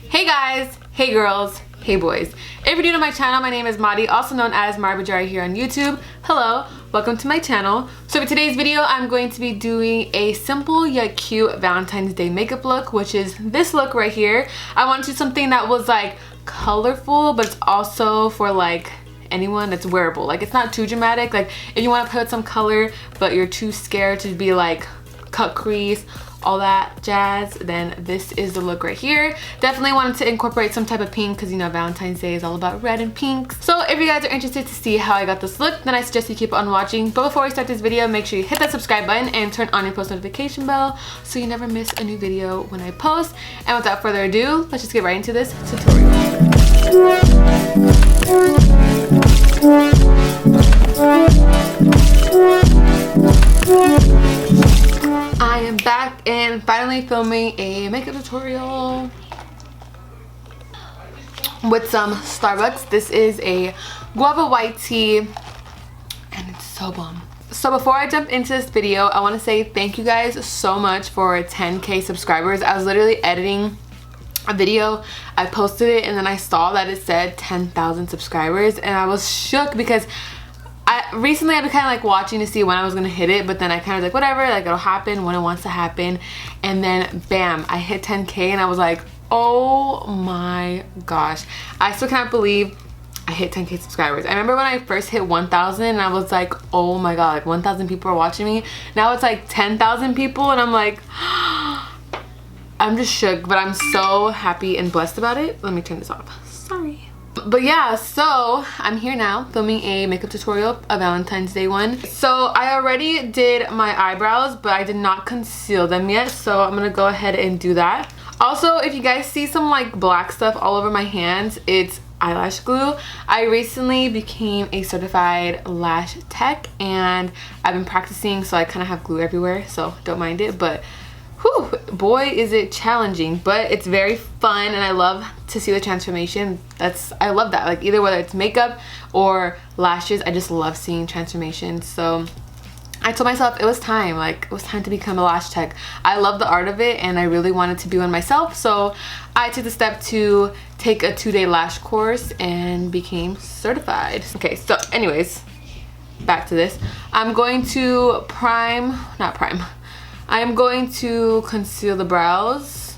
Hey guys, hey girls, hey boys. If you're new to my channel, my name is Madi, also known as MariiiBajariii here on YouTube. Hello, welcome to my channel. So for today's video, I'm going to be doing a simple yet cute Valentine's Day makeup look, which is this look right here. I wanted to do something that was like colorful, but it's also for like anyone that's wearable. Like it's not too dramatic. Like if you want to put some color, but you're too scared to be like cut crease, all that jazz, then this is the look right here. Definitely wanted to incorporate some type of pink because you know Valentine's Day is all about red and pinks. So if you guys are interested to see how I got this look, then I suggest you keep on watching. But before we start this video, make sure you hit that subscribe button and turn on your post notification bell so you never miss a new video when I post. And without further ado, let's just get right into this tutorial. I am back and finally filming a makeup tutorial with some Starbucks. This is a guava white tea and it's so bomb. So before I jump into this video, I want to say thank you guys so much for 10K subscribers. I was literally editing a video, I posted it, and then I saw that it said 10,000 subscribers and I was shook because recently I've been kind of like watching to see when I was gonna hit it, but then I kind of like whatever, like it'll happen when it wants to happen. And then bam, I hit 10K and I was like, oh my gosh, I still can't believe I hit 10K subscribers. I remember when I first hit 1,000 and I was like, oh my god, like 1,000 people are watching me. Now it's like 10,000 people and I'm like I'm just shook, but I'm so happy and blessed about it. Let me turn this off, sorry. But yeah, so I'm here now filming a makeup tutorial, a Valentine's Day one. So I already did my eyebrows, but I did not conceal them yet, so I'm gonna go ahead and do that. Also, if you guys see some like black stuff all over my hands, it's eyelash glue. I recently became a certified lash tech and I've been practicing, so I kind of have glue everywhere, so don't mind it. But whew, boy is it challenging, but it's very fun and I love to see the transformation. I love that, like either whether it's makeup or lashes, I just love seeing transformation. So I told myself it was time, like it was time to become a lash tech. I love the art of it and I really wanted to be one myself, so I took the step to take a 2-day lash course and became certified. Okay, so anyways, back to this. I'm going to I'm going to conceal the brows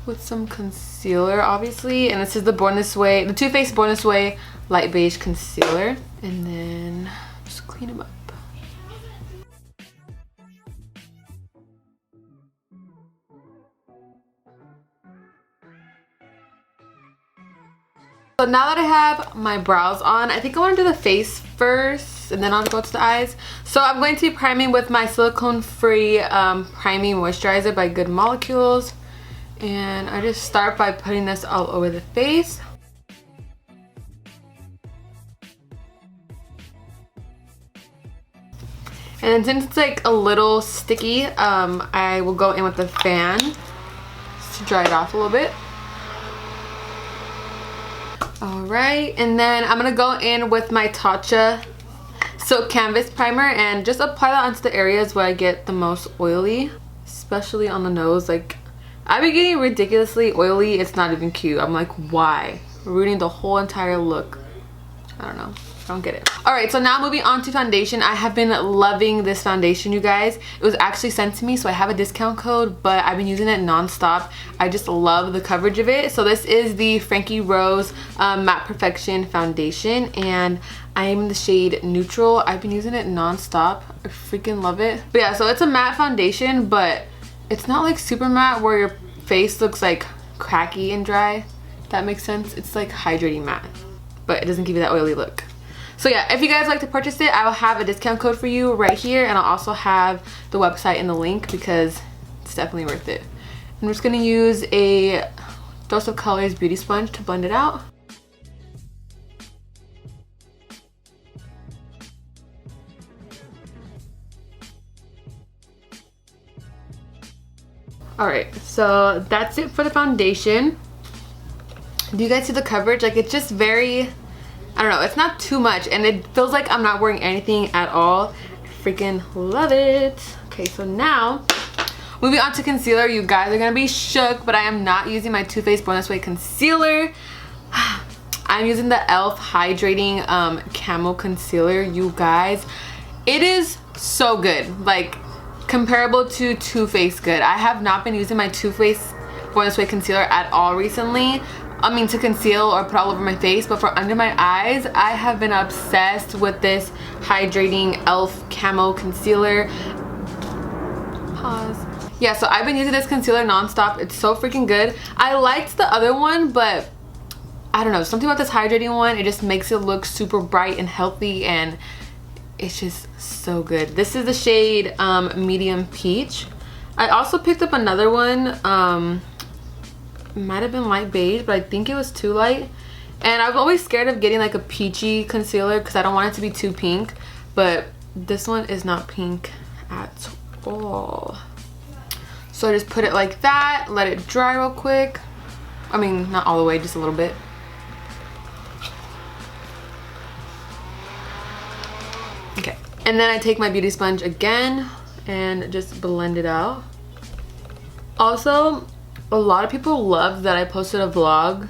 with some concealer, obviously, and this is the Born This Way, the Too Faced Born This Way light beige concealer, and then just clean them up. So now that I have my brows on, I think I want to do the face first and then I'll go to the eyes. So I'm going to be priming with my silicone-free priming moisturizer by Good Molecules. And I just start by putting this all over the face. And since it's like a little sticky, I will go in with the fan just to dry it off a little bit. Alright, and then I'm going to go in with my Tatcha Silk Canvas Primer and just apply that onto the areas where I get the most oily, especially on the nose. Like, I've been getting ridiculously oily, it's not even cute. I'm like, why? Ruining the whole entire look. I don't know. I don't get it. Alright, so now moving on to foundation. I have been loving this foundation, you guys. It was actually sent to me, so I have a discount code, but I've been using it non-stop. I just love the coverage of it. So this is the Frankie Rose Matte Perfection Foundation, and I am in the shade Neutral. I've been using it non-stop. I freaking love it. But yeah, so it's a matte foundation, but it's not like super matte where your face looks like cracky and dry. If that makes sense. It's like hydrating matte, but it doesn't give you that oily look. So yeah, if you guys like to purchase it, I will have a discount code for you right here, and I'll also have the website in the link because it's definitely worth it. I'm just going to use a Dose of Colors beauty sponge to blend it out. Alright, so that's it for the foundation. Do you guys see the coverage? Like, it's just very, I don't know, it's not too much and it feels like I'm not wearing anything at all. I freaking love it. Okay, so now Moving on to concealer, you guys are gonna be shook, but I am not using my Too Faced Born This Way concealer. I'm using the e.l.f. Hydrating Camo Concealer, you guys. It is so good, like comparable to Too Faced good. I have not been using my Too Faced Born This Way concealer at all recently. I mean, to conceal or put all over my face, but for under my eyes, I have been obsessed with this Hydrating e.l.f. Camo Concealer. Pause. Yeah, so I've been using this concealer nonstop. It's so freaking good. I liked the other one, but I don't know, something about this hydrating one, it just makes it look super bright and healthy, and it's just so good. This is the shade Medium Peach. I also picked up another one, might have been light beige, but I think it was too light. And I'm always scared of getting like a peachy concealer because I don't want it to be too pink, but this one is not pink at all. So I just put it like that, let it dry real quick. I mean, not all the way, just a little bit. Okay, and then I take my beauty sponge again and just blend it out. Also, a lot of people love that I posted a vlog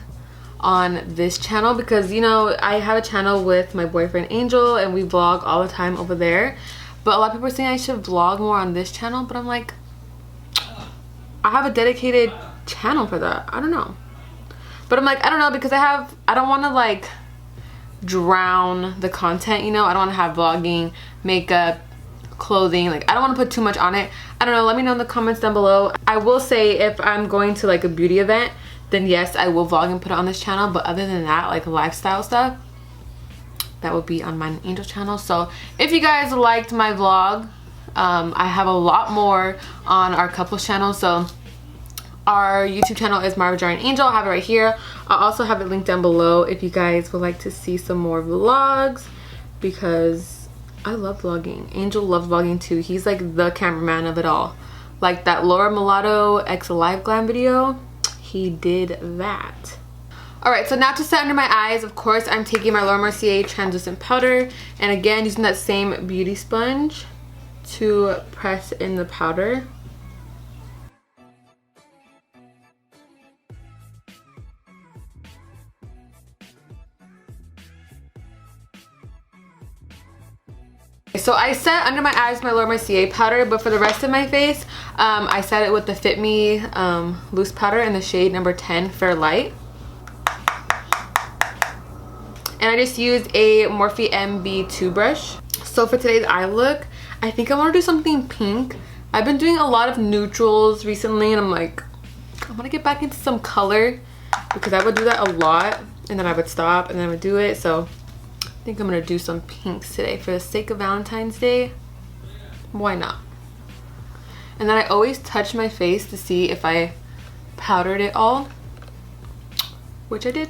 on this channel because, you know, I have a channel with my boyfriend Angel and we vlog all the time over there. But a lot of people are saying I should vlog more on this channel, but I'm like, I have a dedicated channel for that. I don't know. But I'm like, I don't know, because I don't want to like drown the content, you know. I don't want to have vlogging, makeup, clothing, like I don't want to put too much on it. I don't know, let me know in the comments down below. I will say if I'm going to like a beauty event, then yes, I will vlog and put it on this channel, but other than that, like lifestyle stuff, that would be on my Angel channel. So if you guys liked my vlog, I have a lot more on our couples channel. So our YouTube channel is MariiiBajariii and Angel. I'll have it right here. I'll also have it linked down below if you guys would like to see some more vlogs, because I love vlogging. Angel loves vlogging too. He's like the cameraman of it all. Like that Laura Mulatto X Live Glam video, he did that. Alright, so now to set under my eyes, of course, I'm taking my Laura Mercier translucent powder, and again using that same beauty sponge to press in the powder. So I set under my eyes my Laura Mercier powder, but for the rest of my face, I set it with the Fit Me loose powder in the shade number 10 Fair Light. And I just used a Morphe MB2 brush. So for today's eye look, I think I want to do something pink. I've been doing a lot of neutrals recently, and I'm like, I want to get back into some color, because I would do that a lot and then I would stop and then I would do it. So I think I'm gonna do some pinks today for the sake of Valentine's Day. Why not? And then I always touch my face to see if I powdered it all, which I did.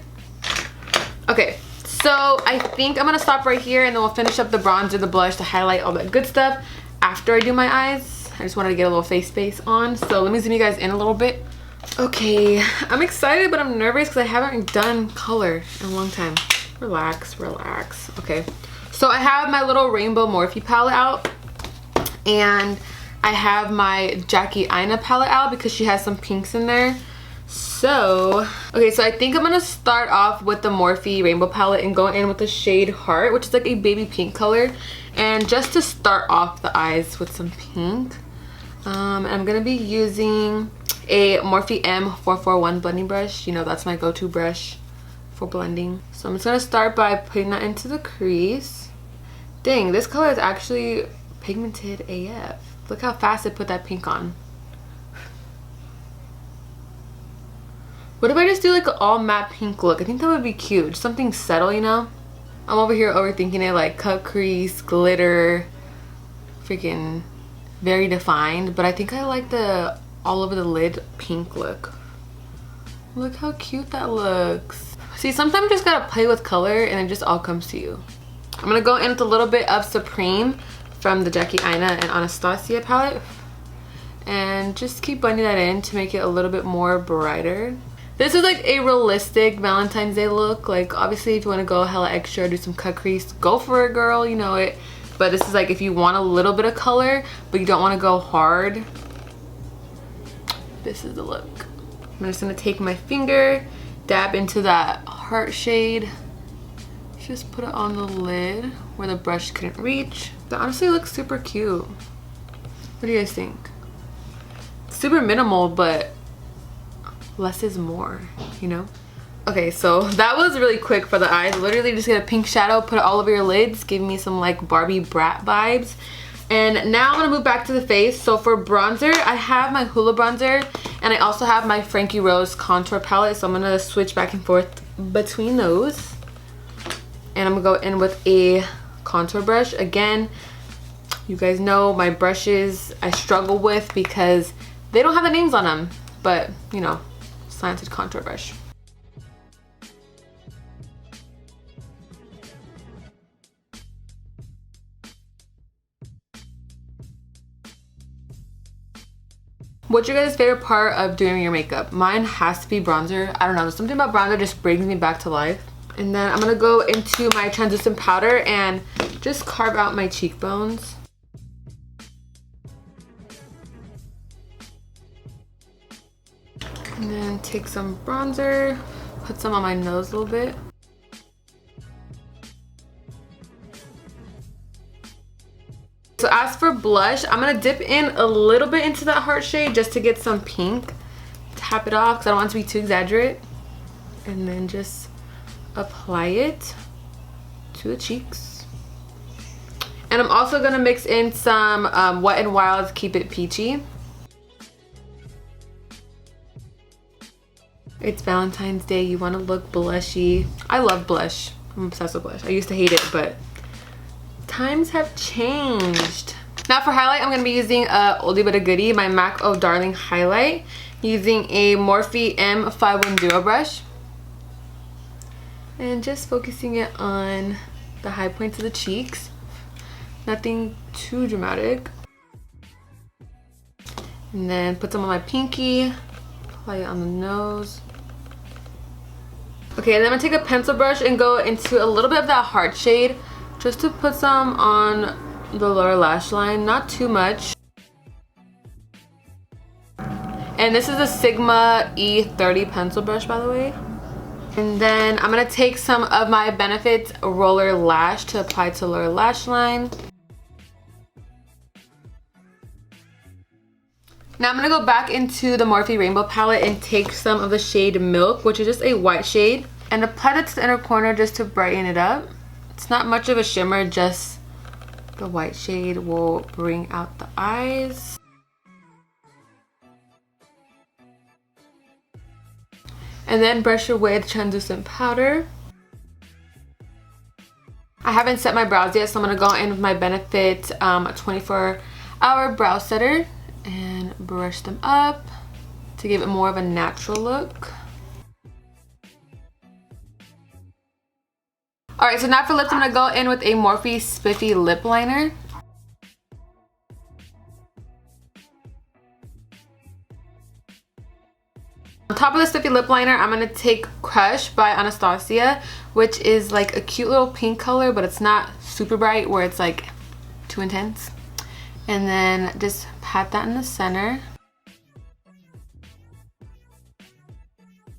Okay, so I think I'm gonna stop right here, and then we'll finish up the bronzer, the blush, the highlight, all that good stuff after I do my eyes. I just wanted to get a little face space on, so let me zoom you guys in a little bit. Okay, I'm excited, but I'm nervous because I haven't done color in a long time. Relax, relax. Okay, so I have my little rainbow Morphe palette out, and I have my Aina palette out because she has some pinks in there. So okay, so I think I'm gonna start off with the Morphe rainbow palette and go in with the shade Heart, which is like a baby pink color, and just to start off the eyes with some pink. I'm gonna be using a Morphe M441 blending brush. You know, that's my go-to brush for blending. So I'm just gonna start by putting that into the crease. Dang, this color is actually pigmented AF. Look how fast I put that pink on. What if I just do like an all matte pink look? I think that would be cute. Something subtle, you know? I'm over here overthinking it, like cut crease, glitter, freaking very defined. But I think I like the all over the lid pink look. Look how cute that looks. See, sometimes you just gotta play with color and it just all comes to you. I'm gonna go in with a little bit of Supreme from the Aina and Anastasia palette, and just keep blending that in to make it a little bit more brighter. This is like a realistic Valentine's Day look. Like obviously if you want to go hella extra, do some cut crease, go for it, girl, you know it. But this is like if you want a little bit of color but you don't want to go hard, this is the look. I'm just gonna take my finger, dab into that heart shade, just put it on the lid where the brush couldn't reach. That honestly looks super cute. What do you guys think? Super minimal, but less is more, you know? Okay, so that was really quick for the eyes. Literally just get a pink shadow, put it all over your lids, give me some like Barbie brat vibes. And now I'm gonna move back to the face. So for bronzer, I have my Hoola bronzer, and I also have my Frankie Rose contour palette. So I'm gonna switch back and forth between those. And I'm gonna go in with a contour brush. Again, you guys know my brushes I struggle with because they don't have the names on them, but you know, slanted contour brush. What's your guys' favorite part of doing your makeup? Mine has to be bronzer. I don't know, there's something about bronzer just brings me back to life. And then I'm gonna go into my translucent powder and just carve out my cheekbones. And then take some bronzer, put some on my nose a little bit. So as for blush, I'm gonna dip in a little bit into that heart shade just to get some pink. Tap it off because I don't want it to be too exaggerate. And then just apply it to the cheeks. And I'm also gonna mix in some Wet n Wild's Keep It Peachy. It's Valentine's Day, you wanna look blushy. I love blush, I'm obsessed with blush. I used to hate it, but times have changed. Now for highlight, I'm gonna be using a oldie but a goodie, my MAC Oh Darling highlight, using a Morphe M510 brush. And just focusing it on the high points of the cheeks. Nothing too dramatic. And then put some on my pinky, apply it on the nose. Okay, and then I'm gonna take a pencil brush and go into a little bit of that heart shade just to put some on the lower lash line, not too much. And this is a Sigma E30 pencil brush, by the way. And then I'm gonna take some of my Benefit Roller Lash to apply to lower lash line. Now I'm gonna go back into the Morphe Rainbow palette and take some of the shade Milk, which is just a white shade, and apply that to the inner corner just to brighten it up. It's not much of a shimmer, just the white shade will bring out the eyes. And then brush away the translucent powder. I haven't set my brows yet, so I'm gonna go in with my Benefit 24-hour brow setter and brush them up to give it more of a natural look. Alright, so now for lips, I'm gonna go in with a Morphe Spiffy lip liner. On top of the Spiffy lip liner, I'm gonna take Crush by Anastasia, which is like a cute little pink color, but it's not super bright where it's like too intense. And then just pat that in the center.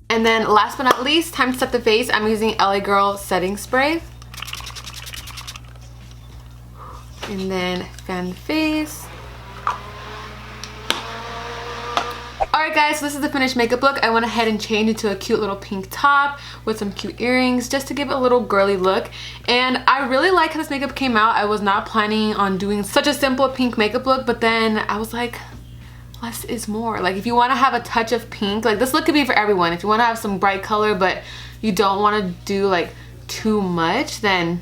And then last but not least, time to set the face. I'm using LA Girl setting spray. And then fan the face. Alright guys, so this is the finished makeup look. I went ahead and changed into a cute little pink top with some cute earrings just to give it a little girly look. And I really like how this makeup came out. I was not planning on doing such a simple pink makeup look, but then I was like, less is more. Like if you want to have a touch of pink, like this look could be for everyone. If you want to have some bright color but you don't want to do like too much, then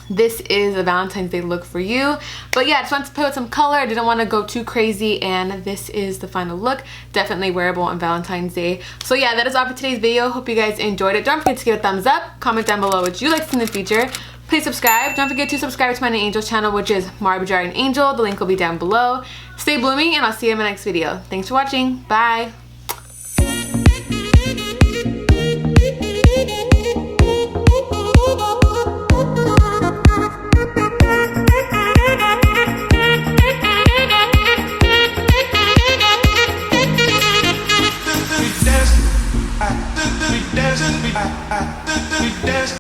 this is a Valentine's Day look for you. But yeah, I just wanted to put some color. I didn't want to go too crazy, and this is the final look. Definitely wearable on Valentine's Day. So yeah, that is all for today's video. Hope you guys enjoyed it. Don't forget to give it a thumbs up. Comment down below what you like to see in the future. Please subscribe. Don't forget to subscribe to my Angel's channel, which is MariiiBajariii and Angel. The link will be down below. Stay blooming, and I'll see you in my next video. Thanks for watching. Bye.